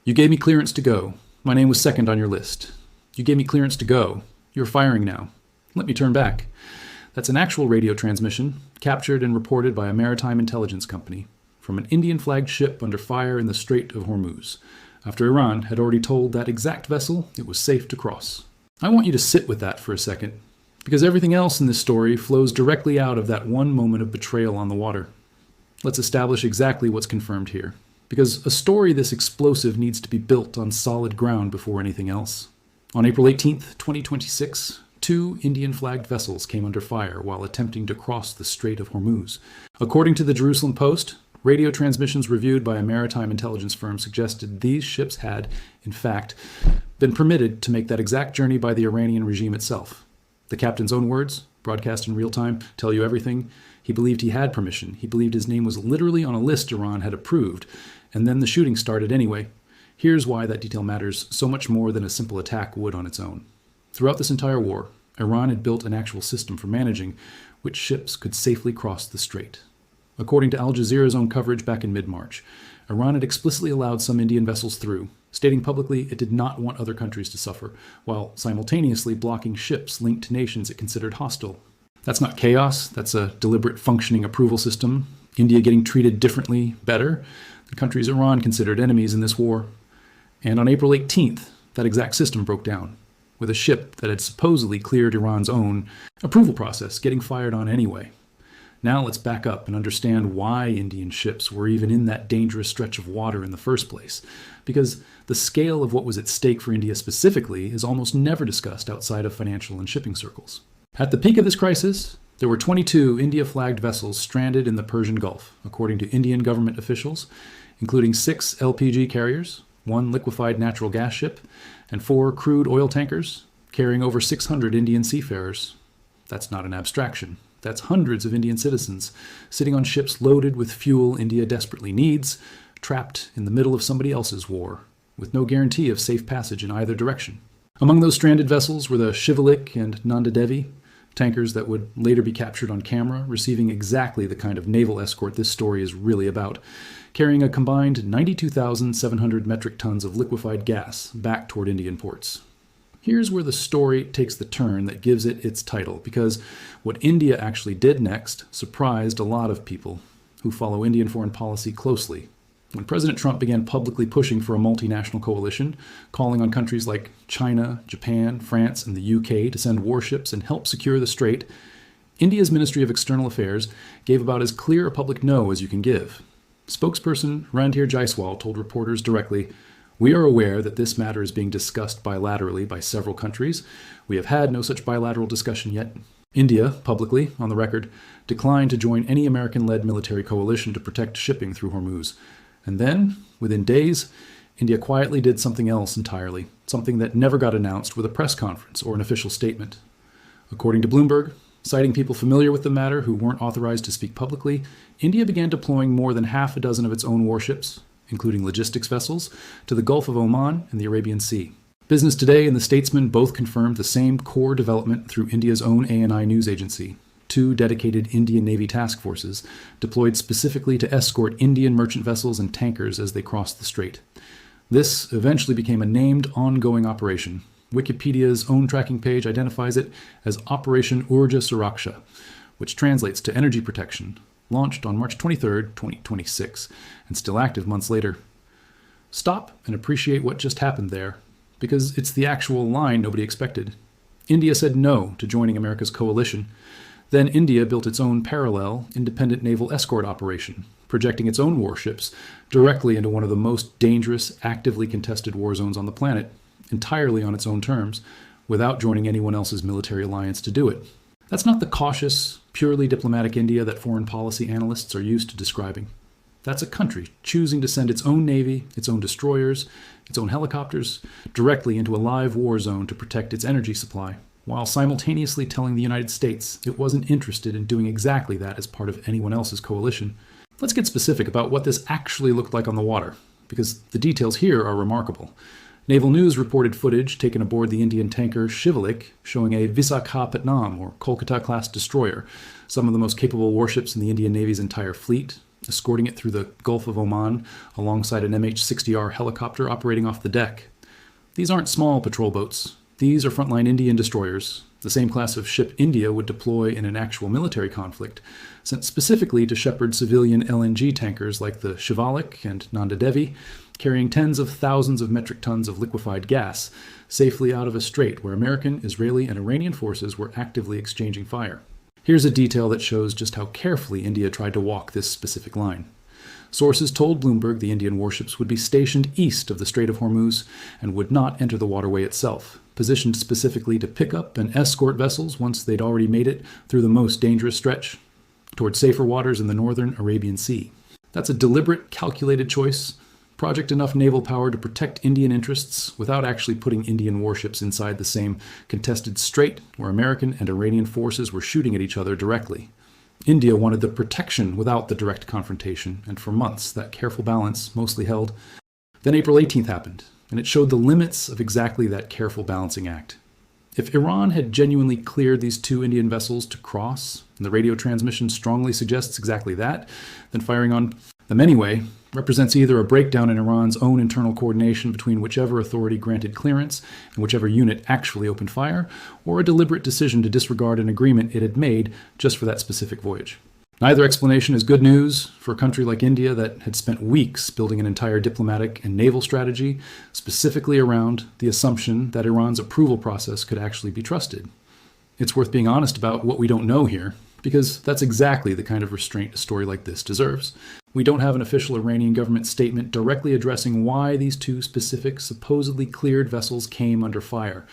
You gave me clearance to go. My name was second on your list. You gave me clearance to go. You're firing now. Let me turn back. That's an actual radio transmission, captured and reported by a maritime intelligence company, from an Indian-flagged ship under fire in the Strait of Hormuz, after Iran had already told that exact vessel it was safe to cross. I want you to sit with that for a second, because everything else in this story flows directly out of that one moment of betrayal on the water. Let's establish exactly what's confirmed here, because a story this explosive needs to be built on solid ground before anything else. On April 18th, 2026, 2 Indian-flagged vessels came under fire while attempting to cross the Strait of Hormuz. According to the Jerusalem Post, radio transmissions reviewed by a maritime intelligence firm suggested these ships had, in fact, been permitted to make that exact journey by the Iranian regime itself. The captain's own words, broadcast in real time, tell you everything. He believed he had permission. He believed his name was literally on a list Iran had approved. And then the shooting started anyway. Here's why that detail matters so much more than a simple attack would on its own. Throughout this entire war, Iran had built an actual system for managing which ships could safely cross the strait. According to Al Jazeera's own coverage back in mid-March, Iran had explicitly allowed some Indian vessels through, stating publicly it did not want other countries to suffer, while simultaneously blocking ships linked to nations it considered hostile. That's not chaos, that's a deliberate functioning approval system, India getting treated differently, better, than countries Iran considered enemies in this war. And on April 18th, that exact system broke down, with a ship that had supposedly cleared Iran's own approval process getting fired on anyway. Now let's back up and understand why Indian ships were even in that dangerous stretch of water in the first place, because the scale of what was at stake for India specifically is almost never discussed outside of financial and shipping circles. At the peak of this crisis, there were 22 India-flagged vessels stranded in the Persian Gulf, according to Indian government officials, including 6 LPG carriers, 1 liquefied natural gas ship, and 4 crude oil tankers, carrying over 600 Indian seafarers. That's not an abstraction. That's hundreds of Indian citizens sitting on ships loaded with fuel India desperately needs, trapped in the middle of somebody else's war, with no guarantee of safe passage in either direction. Among those stranded vessels were the Shivalik and Nanda Devi, tankers that would later be captured on camera, receiving exactly the kind of naval escort this story is really about, carrying a combined 92,700 metric tons of liquefied gas back toward Indian ports. Here's where the story takes the turn that gives it its title, because what India actually did next surprised a lot of people who follow Indian foreign policy closely. When President Trump began publicly pushing for a multinational coalition, calling on countries like China, Japan, France, and the UK to send warships and help secure the strait, India's Ministry of External Affairs gave about as clear a public no as you can give. Spokesperson Randhir Jaiswal told reporters directly, "We are aware that this matter is being discussed bilaterally by several countries. We have had no such bilateral discussion yet. India, publicly, on the record, declined to join any American-led military coalition to protect shipping through Hormuz." And then, within days, India quietly did something else entirely, something that never got announced with a press conference or an official statement. According to Bloomberg, citing people familiar with the matter who weren't authorized to speak publicly, India began deploying more than half a dozen of its own warships, including logistics vessels, to the Gulf of Oman and the Arabian Sea. Business Today and The Statesman both confirmed the same core development through India's own ANI news agency. 2 dedicated Indian Navy task forces deployed specifically to escort Indian merchant vessels and tankers as they crossed the strait. This eventually became a named, ongoing operation. Wikipedia's own tracking page identifies it as Operation Urja Suraksha, which translates to energy protection, launched on March 23, 2026, and still active months later. Stop and appreciate what just happened there, because it's the actual line nobody expected. India said no to joining America's coalition. Then India built its own parallel, independent naval escort operation, projecting its own warships directly into one of the most dangerous, actively contested war zones on the planet, entirely on its own terms, without joining anyone else's military alliance to do it. That's not the cautious, purely diplomatic India that foreign policy analysts are used to describing. That's a country choosing to send its own navy, its own destroyers, its own helicopters, directly into a live war zone to protect its energy supply, while simultaneously telling the United States it wasn't interested in doing exactly that as part of anyone else's coalition. Let's get specific about what this actually looked like on the water, because the details here are remarkable. Naval News reported footage taken aboard the Indian tanker Shivalik showing a Visakhapatnam, or Kolkata-class destroyer, some of the most capable warships in the Indian Navy's entire fleet, escorting it through the Gulf of Oman alongside an MH-60R helicopter operating off the deck. These aren't small patrol boats. These are frontline Indian destroyers, the same class of ship India would deploy in an actual military conflict, sent specifically to shepherd civilian LNG tankers like the Shivalik and Nanda Devi, carrying tens of thousands of metric tons of liquefied gas safely out of a strait where American, Israeli, and Iranian forces were actively exchanging fire. Here's a detail that shows just how carefully India tried to walk this specific line. Sources told Bloomberg the Indian warships would be stationed east of the Strait of Hormuz and would not enter the waterway itself, positioned specifically to pick up and escort vessels once they'd already made it through the most dangerous stretch, towards safer waters in the northern Arabian Sea. That's a deliberate, calculated choice, project enough naval power to protect Indian interests without actually putting Indian warships inside the same contested strait where American and Iranian forces were shooting at each other directly. India wanted the protection without the direct confrontation, and for months that careful balance mostly held. Then April 18th happened, and it showed the limits of exactly that careful balancing act. If Iran had genuinely cleared these two Indian vessels to cross, and the radio transmission strongly suggests exactly that, then firing on them anyway represents either a breakdown in Iran's own internal coordination between whichever authority granted clearance and whichever unit actually opened fire, or a deliberate decision to disregard an agreement it had made just for that specific voyage. Neither explanation is good news for a country like India that had spent weeks building an entire diplomatic and naval strategy specifically around the assumption that Iran's approval process could actually be trusted. It's worth being honest about what we don't know here, because that's exactly the kind of restraint a story like this deserves. We don't have an official Iranian government statement directly addressing why these two specific, supposedly cleared vessels came under fire.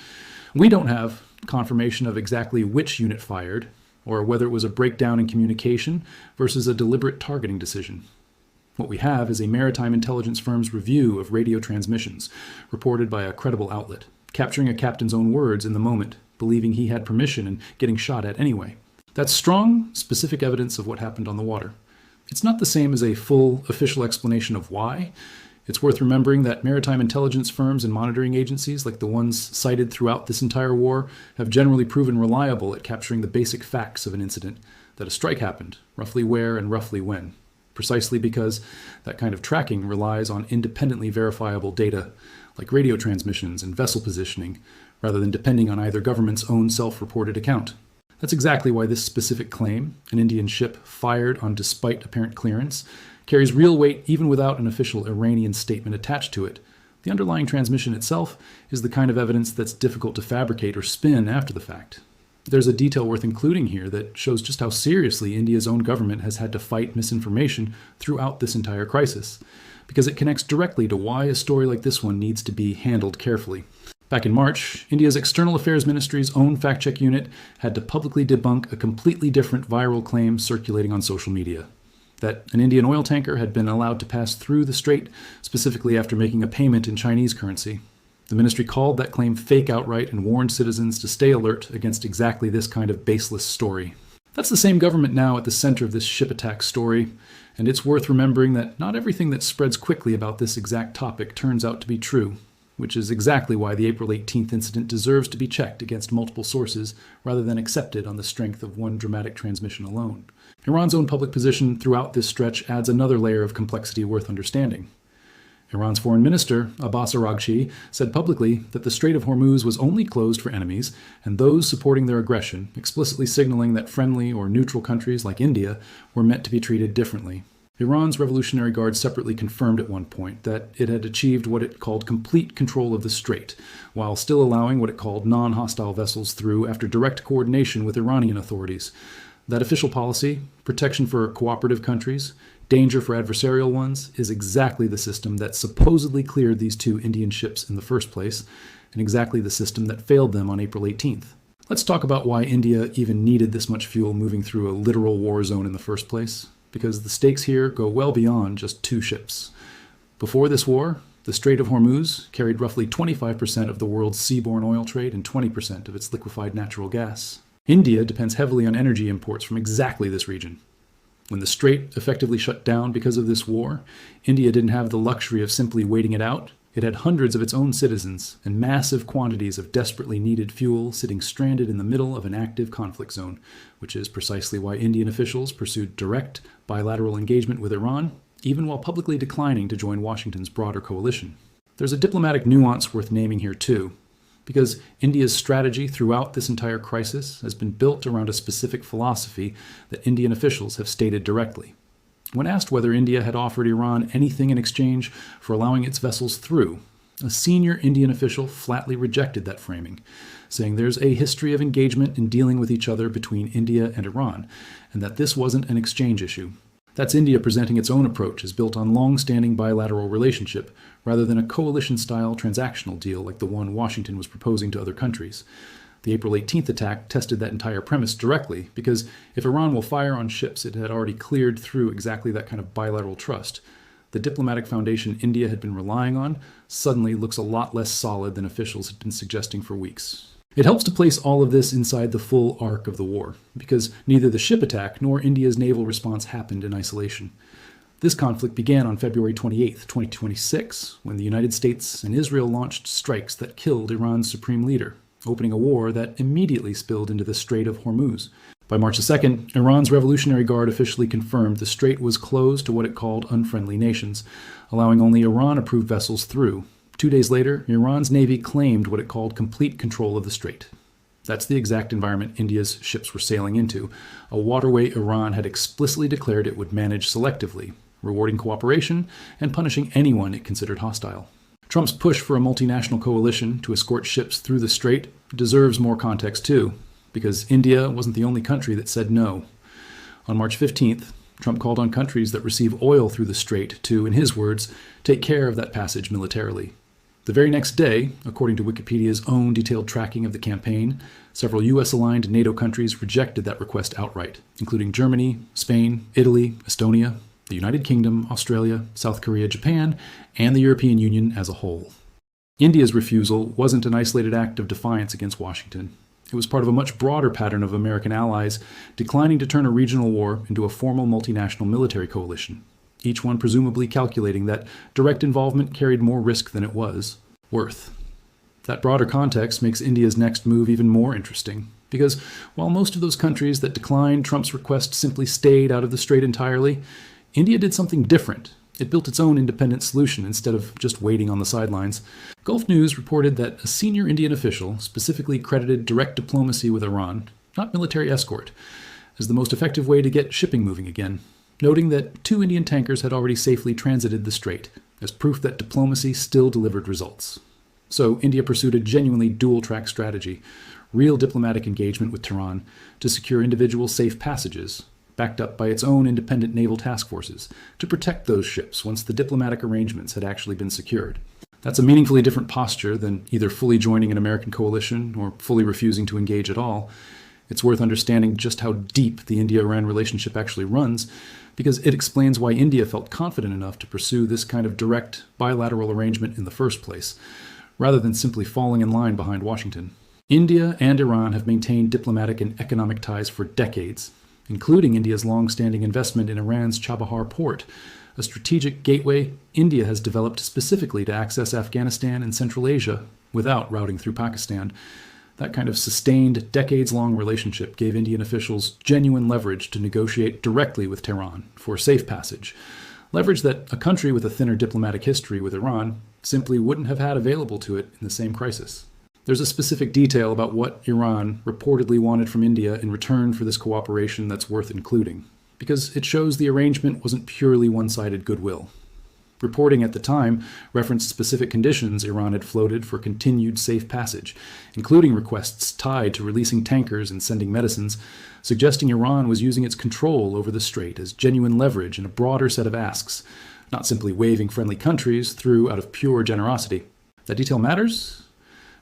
We don't have confirmation of exactly which unit fired, or whether it was a breakdown in communication versus a deliberate targeting decision. What we have is a maritime intelligence firm's review of radio transmissions, reported by a credible outlet, capturing a captain's own words in the moment, believing he had permission and getting shot at anyway. That's strong, specific evidence of what happened on the water. It's not the same as a full, official explanation of why. It's worth remembering that maritime intelligence firms and monitoring agencies, like the ones cited throughout this entire war, have generally proven reliable at capturing the basic facts of an incident, that a strike happened, roughly where and roughly when, precisely because that kind of tracking relies on independently verifiable data, like radio transmissions and vessel positioning, rather than depending on either government's own self-reported account. That's exactly why this specific claim, an Indian ship fired on despite apparent clearance, carries real weight even without an official Iranian statement attached to it. The underlying transmission itself is the kind of evidence that's difficult to fabricate or spin after the fact. There's a detail worth including here that shows just how seriously India's own government has had to fight misinformation throughout this entire crisis, because it connects directly to why a story like this one needs to be handled carefully. Back in March, India's External Affairs Ministry's own fact-check unit had to publicly debunk a completely different viral claim circulating on social media, that an Indian oil tanker had been allowed to pass through the strait, specifically after making a payment in Chinese currency. The ministry called that claim fake outright and warned citizens to stay alert against exactly this kind of baseless story. That's the same government now at the center of this ship attack story, and it's worth remembering that not everything that spreads quickly about this exact topic turns out to be true, which is exactly why the April 18th incident deserves to be checked against multiple sources rather than accepted on the strength of one dramatic transmission alone. Iran's own public position throughout this stretch adds another layer of complexity worth understanding. Iran's foreign minister, Abbas Araghchi, said publicly that the Strait of Hormuz was only closed for enemies and those supporting their aggression, explicitly signaling that friendly or neutral countries like India were meant to be treated differently. Iran's Revolutionary Guard separately confirmed at one point that it had achieved what it called complete control of the strait, while still allowing what it called non-hostile vessels through after direct coordination with Iranian authorities. That official policy, protection for cooperative countries, danger for adversarial ones, is exactly the system that supposedly cleared these two Indian ships in the first place, and exactly the system that failed them on April 18th. Let's talk about why India even needed this much fuel moving through a literal war zone in the first place, because the stakes here go well beyond just two ships. Before this war, the Strait of Hormuz carried roughly 25% of the world's seaborne oil trade and 20% of its liquefied natural gas. India depends heavily on energy imports from exactly this region. When the strait effectively shut down because of this war, India didn't have the luxury of simply waiting it out. It had hundreds of its own citizens and massive quantities of desperately needed fuel sitting stranded in the middle of an active conflict zone, which is precisely why Indian officials pursued direct bilateral engagement with Iran, even while publicly declining to join Washington's broader coalition. There's a diplomatic nuance worth naming here too, because India's strategy throughout this entire crisis has been built around a specific philosophy that Indian officials have stated directly. When asked whether India had offered Iran anything in exchange for allowing its vessels through, a senior Indian official flatly rejected that framing, saying there's a history of engagement in dealing with each other between India and Iran, and that this wasn't an exchange issue. That's India presenting its own approach as built on long-standing bilateral relationship, rather than a coalition-style transactional deal like the one Washington was proposing to other countries. The April 18th attack tested that entire premise directly, because if Iran will fire on ships it had already cleared through exactly that kind of bilateral trust, the diplomatic foundation India had been relying on suddenly looks a lot less solid than officials had been suggesting for weeks. It helps to place all of this inside the full arc of the war, because neither the ship attack nor India's naval response happened in isolation. This conflict began on February 28, 2026, when the United States and Israel launched strikes that killed Iran's supreme leader, opening a war that immediately spilled into the Strait of Hormuz. By March 2nd, Iran's Revolutionary Guard officially confirmed the strait was closed to what it called unfriendly nations, allowing only Iran-approved vessels through. 2 days later, Iran's navy claimed what it called complete control of the strait. That's the exact environment India's ships were sailing into, a waterway Iran had explicitly declared it would manage selectively, rewarding cooperation and punishing anyone it considered hostile. Trump's push for a multinational coalition to escort ships through the strait deserves more context too, because India wasn't the only country that said no. On March 15th, Trump called on countries that receive oil through the strait to, in his words, take care of that passage militarily. The very next day, according to Wikipedia's own detailed tracking of the campaign, several US-aligned NATO countries rejected that request outright, including Germany, Spain, Italy, Estonia, the United Kingdom, Australia, South Korea, Japan, and the European Union as a whole. India's refusal wasn't an isolated act of defiance against Washington. It was part of a much broader pattern of American allies declining to turn a regional war into a formal multinational military coalition, each one presumably calculating that direct involvement carried more risk than it was worth. That broader context makes India's next move even more interesting, because while most of those countries that declined Trump's request simply stayed out of the strait entirely, India did something different. It built its own independent solution instead of just waiting on the sidelines. Gulf News reported that a senior Indian official specifically credited direct diplomacy with Iran, not military escort, as the most effective way to get shipping moving again, noting that 2 Indian tankers had already safely transited the strait, as proof that diplomacy still delivered results. So India pursued a genuinely dual-track strategy, real diplomatic engagement with Tehran to secure individual safe passages, backed up by its own independent naval task forces, to protect those ships once the diplomatic arrangements had actually been secured. That's a meaningfully different posture than either fully joining an American coalition or fully refusing to engage at all. It's worth understanding just how deep the India-Iran relationship actually runs, because it explains why India felt confident enough to pursue this kind of direct bilateral arrangement in the first place, rather than simply falling in line behind Washington. India and Iran have maintained diplomatic and economic ties for decades, including India's long-standing investment in Iran's Chabahar port, a strategic gateway India has developed specifically to access Afghanistan and Central Asia without routing through Pakistan. That kind of sustained, decades-long relationship gave Indian officials genuine leverage to negotiate directly with Tehran for safe passage, leverage that a country with a thinner diplomatic history with Iran simply wouldn't have had available to it in the same crisis. There's a specific detail about what Iran reportedly wanted from India in return for this cooperation that's worth including, because it shows the arrangement wasn't purely one-sided goodwill. Reporting at the time referenced specific conditions Iran had floated for continued safe passage, including requests tied to releasing tankers and sending medicines, suggesting Iran was using its control over the strait as genuine leverage in a broader set of asks, not simply waving friendly countries through out of pure generosity. That detail matters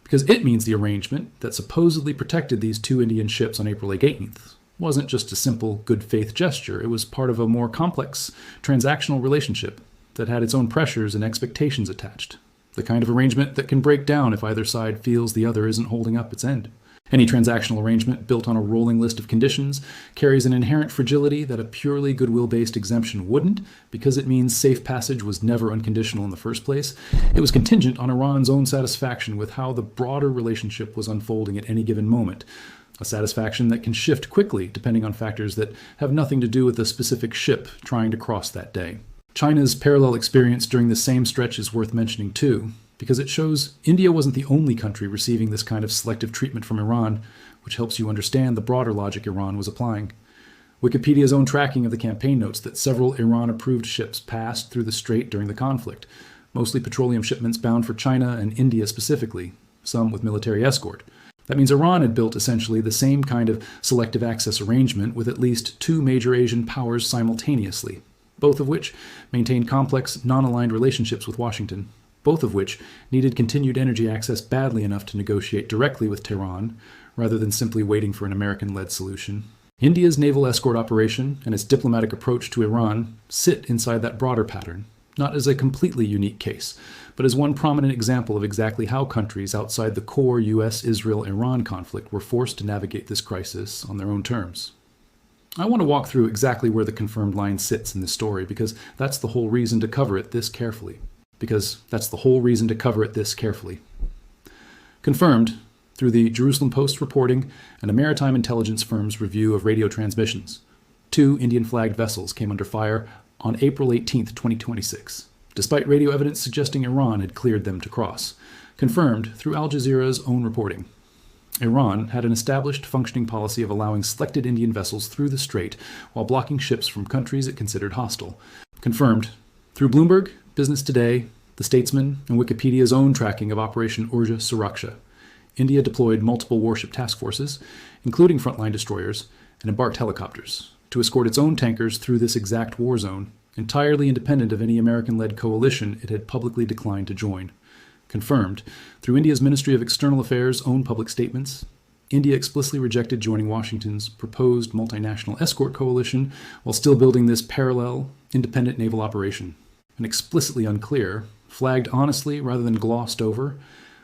because it means the arrangement that supposedly protected these 2 Indian ships on April 18th wasn't just a simple good faith gesture. It was part of a more complex transactional relationship that had its own pressures and expectations attached, the kind of arrangement that can break down if either side feels the other isn't holding up its end. Any transactional arrangement built on a rolling list of conditions carries an inherent fragility that a purely goodwill-based exemption wouldn't, because it means safe passage was never unconditional in the first place. It was contingent on Iran's own satisfaction with how the broader relationship was unfolding at any given moment, a satisfaction that can shift quickly depending on factors that have nothing to do with the specific ship trying to cross that day. China's parallel experience during the same stretch is worth mentioning too, because it shows India wasn't the only country receiving this kind of selective treatment from Iran, which helps you understand the broader logic Iran was applying. Wikipedia's own tracking of the campaign notes that several Iran-approved ships passed through the strait during the conflict, mostly petroleum shipments bound for China and India specifically, some with military escort. That means Iran had built essentially the same kind of selective access arrangement with at least two major Asian powers simultaneously, both of which maintained complex, non-aligned relationships with Washington, both of which needed continued energy access badly enough to negotiate directly with Tehran, rather than simply waiting for an American-led solution. India's naval escort operation and its diplomatic approach to Iran sit inside that broader pattern, not as a completely unique case, but as one prominent example of exactly how countries outside the core US-Israel-Iran conflict were forced to navigate this crisis on their own terms. I want to walk through exactly where the confirmed line sits in this story, because that's the whole reason to cover it this carefully. Confirmed through the Jerusalem Post's reporting and a maritime intelligence firm's review of radio transmissions. 2 Indian-flagged vessels came under fire on April 18, 2026, despite radio evidence suggesting Iran had cleared them to cross. Confirmed through Al Jazeera's own reporting. Iran had an established functioning policy of allowing selected Indian vessels through the strait while blocking ships from countries it considered hostile. Confirmed through Bloomberg, Business Today, The Statesman, and Wikipedia's own tracking of Operation Urja Suraksha. India deployed multiple warship task forces, including frontline destroyers, and embarked helicopters, to escort its own tankers through this exact war zone, entirely independent of any American-led coalition it had publicly declined to join. Confirmed through India's Ministry of External Affairs' own public statements, India explicitly rejected joining Washington's proposed multinational escort coalition while still building this parallel, independent naval operation. And explicitly unclear, flagged honestly rather than glossed over,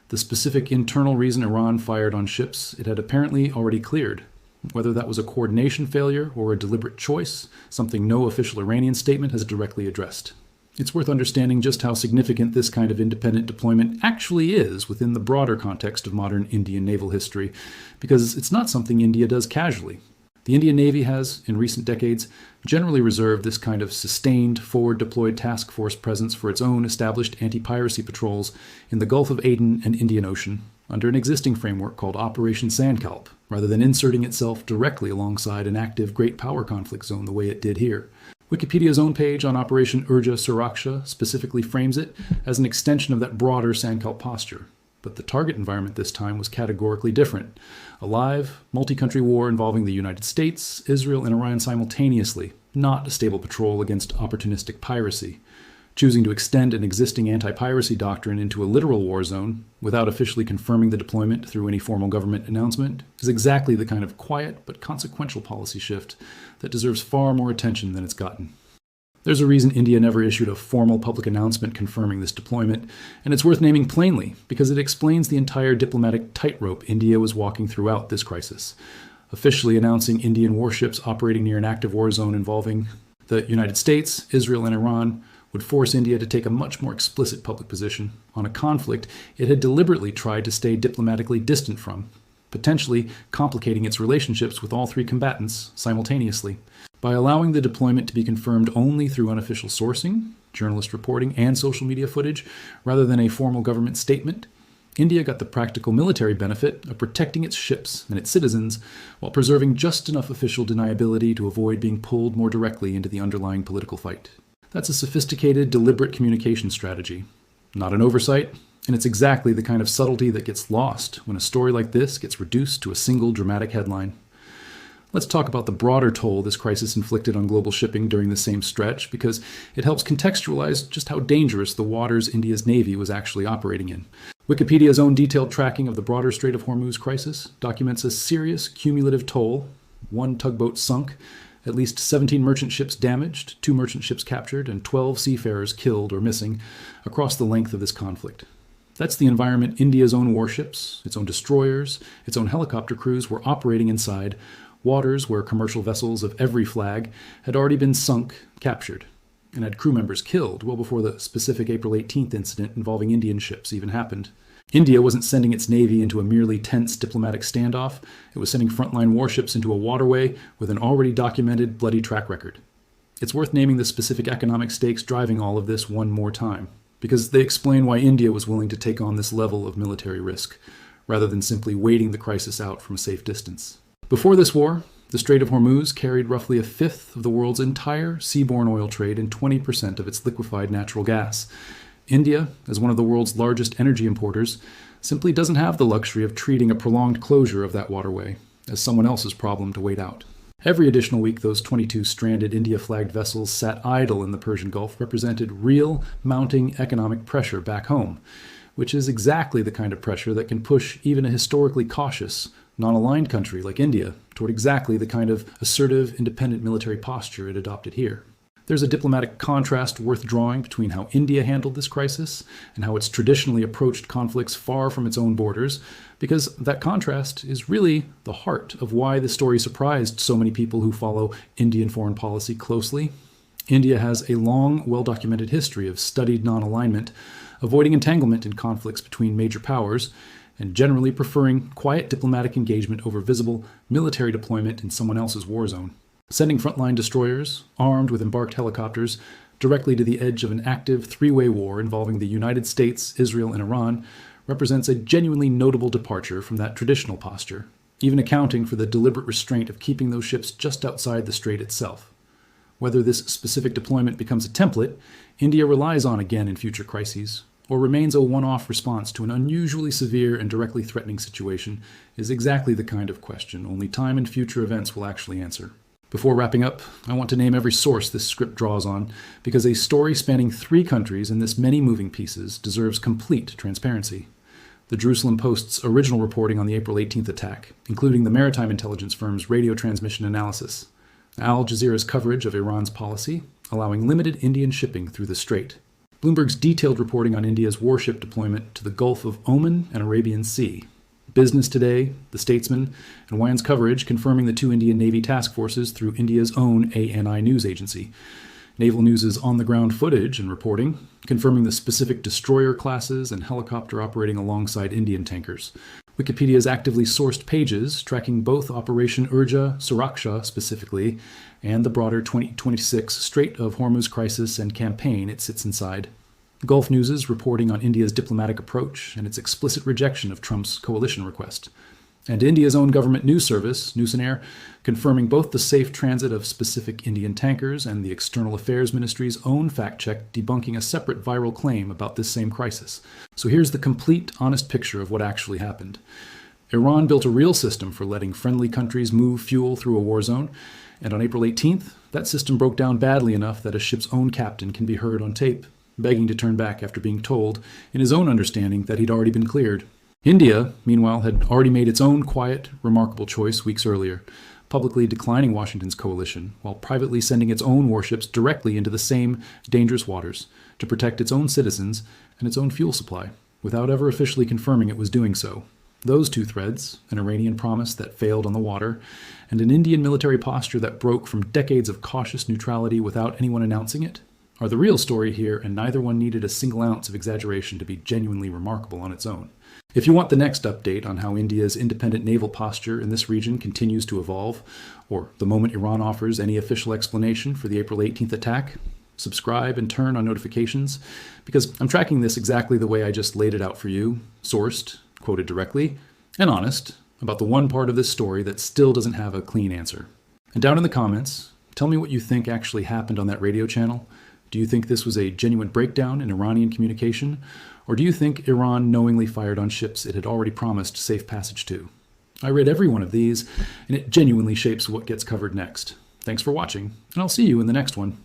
the specific internal reason Iran fired on ships it had apparently already cleared. Whether that was a coordination failure or a deliberate choice, something no official Iranian statement has directly addressed. It's worth understanding just how significant this kind of independent deployment actually is within the broader context of modern Indian naval history, because it's not something India does casually. The Indian Navy has, in recent decades, generally reserved this kind of sustained, forward-deployed task force presence for its own established anti-piracy patrols in the Gulf of Aden and Indian Ocean, under an existing framework called Operation Sandkalp, rather than inserting itself directly alongside an active great power conflict zone the way it did here. Wikipedia's own page on Operation Urja Suraksha specifically frames it as an extension of that broader Sandkalp posture. But the target environment this time was categorically different. A live, multi-country war involving the United States, Israel, and Iran simultaneously, not a stable patrol against opportunistic piracy. Choosing to extend an existing anti-piracy doctrine into a literal war zone, without officially confirming the deployment through any formal government announcement, is exactly the kind of quiet but consequential policy shift that deserves far more attention than it's gotten. There's a reason India never issued a formal public announcement confirming this deployment, and it's worth naming plainly because it explains the entire diplomatic tightrope India was walking throughout this crisis. Officially announcing Indian warships operating near an active war zone involving the United States, Israel, and Iran would force India to take a much more explicit public position on a conflict it had deliberately tried to stay diplomatically distant from, potentially complicating its relationships with all 3 combatants simultaneously. By allowing the deployment to be confirmed only through unofficial sourcing, journalist reporting, and social media footage, rather than a formal government statement, India got the practical military benefit of protecting its ships and its citizens while preserving just enough official deniability to avoid being pulled more directly into the underlying political fight. That's a sophisticated, deliberate communication strategy. Not an oversight, and it's exactly the kind of subtlety that gets lost when a story like this gets reduced to a single dramatic headline. Let's talk about the broader toll this crisis inflicted on global shipping during the same stretch, because it helps contextualize just how dangerous the waters India's Navy was actually operating in. Wikipedia's own detailed tracking of the broader Strait of Hormuz crisis documents a serious cumulative toll: 1 tugboat sunk, at least 17 merchant ships damaged, 2 merchant ships captured, and 12 seafarers killed or missing across the length of this conflict. That's the environment India's own warships, its own destroyers, its own helicopter crews were operating inside, waters where commercial vessels of every flag had already been sunk, captured, and had crew members killed well before the specific April 18th incident involving Indian ships even happened. India wasn't sending its navy into a merely tense diplomatic standoff. It was sending frontline warships into a waterway with an already documented bloody track record. It's worth naming the specific economic stakes driving all of this one more time, because they explain why India was willing to take on this level of military risk, rather than simply waiting the crisis out from a safe distance. Before this war, the Strait of Hormuz carried roughly a fifth of the world's entire seaborne oil trade and 20% of its liquefied natural gas. India, as one of the world's largest energy importers, simply doesn't have the luxury of treating a prolonged closure of that waterway as someone else's problem to wait out. Every additional week, those 22 stranded India-flagged vessels sat idle in the Persian Gulf represented real mounting economic pressure back home, which is exactly the kind of pressure that can push even a historically cautious, non-aligned country like India toward exactly the kind of assertive, independent military posture it adopted here. There's a diplomatic contrast worth drawing between how India handled this crisis and how it's traditionally approached conflicts far from its own borders, because that contrast is really the heart of why the story surprised so many people who follow Indian foreign policy closely. India has a long, well-documented history of studied non-alignment, avoiding entanglement in conflicts between major powers, and generally preferring quiet diplomatic engagement over visible military deployment in someone else's war zone. Sending frontline destroyers, armed with embarked helicopters, directly to the edge of an active three-way war involving the United States, Israel, and Iran represents a genuinely notable departure from that traditional posture, even accounting for the deliberate restraint of keeping those ships just outside the strait itself. Whether this specific deployment becomes a template India relies on again in future crises, or remains a one-off response to an unusually severe and directly threatening situation, is exactly the kind of question only time and future events will actually answer. Before wrapping up, I want to name every source this script draws on, because a story spanning 3 countries and this many moving pieces deserves complete transparency. The Jerusalem Post's original reporting on the April 18th attack, including the maritime intelligence firm's radio transmission analysis, Al Jazeera's coverage of Iran's policy, allowing limited Indian shipping through the strait, Bloomberg's detailed reporting on India's warship deployment to the Gulf of Oman and Arabian Sea, Business Today, The Statesman, and Wyann's coverage confirming the 2 Indian Navy task forces through India's own ANI news agency. Naval News' on-the-ground footage and reporting, confirming the specific destroyer classes and helicopter operating alongside Indian tankers. Wikipedia's actively sourced pages, tracking both Operation Urja Suraksha specifically, and the broader 2026 Strait of Hormuz crisis and campaign it sits inside. Gulf News' reporting on India's diplomatic approach and its explicit rejection of Trump's coalition request. And India's own government news service, News and Air, confirming both the safe transit of specific Indian tankers and the External Affairs Ministry's own fact-check debunking a separate viral claim about this same crisis. So here's the complete, honest picture of what actually happened. Iran built a real system for letting friendly countries move fuel through a war zone, and on April 18th, that system broke down badly enough that a ship's own captain can be heard on tape, begging to turn back after being told, in his own understanding, that he'd already been cleared. India, meanwhile, had already made its own quiet, remarkable choice weeks earlier, publicly declining Washington's coalition, while privately sending its own warships directly into the same dangerous waters to protect its own citizens and its own fuel supply, without ever officially confirming it was doing so. Those 2 threads, an Iranian promise that failed on the water, and an Indian military posture that broke from decades of cautious neutrality without anyone announcing it, are the real story here, and neither one needed a single ounce of exaggeration to be genuinely remarkable on its own. If you want the next update on how India's independent naval posture in this region continues to evolve, or the moment Iran offers any official explanation for the April 18th attack, subscribe and turn on notifications, because I'm tracking this exactly the way I just laid it out for you, sourced, quoted directly, and honest about the one part of this story that still doesn't have a clean answer. And down in the comments, tell me what you think actually happened on that radio channel. Do you think this was a genuine breakdown in Iranian communication? Or do you think Iran knowingly fired on ships it had already promised safe passage to? I read every one of these, and it genuinely shapes what gets covered next. Thanks for watching, and I'll see you in the next one.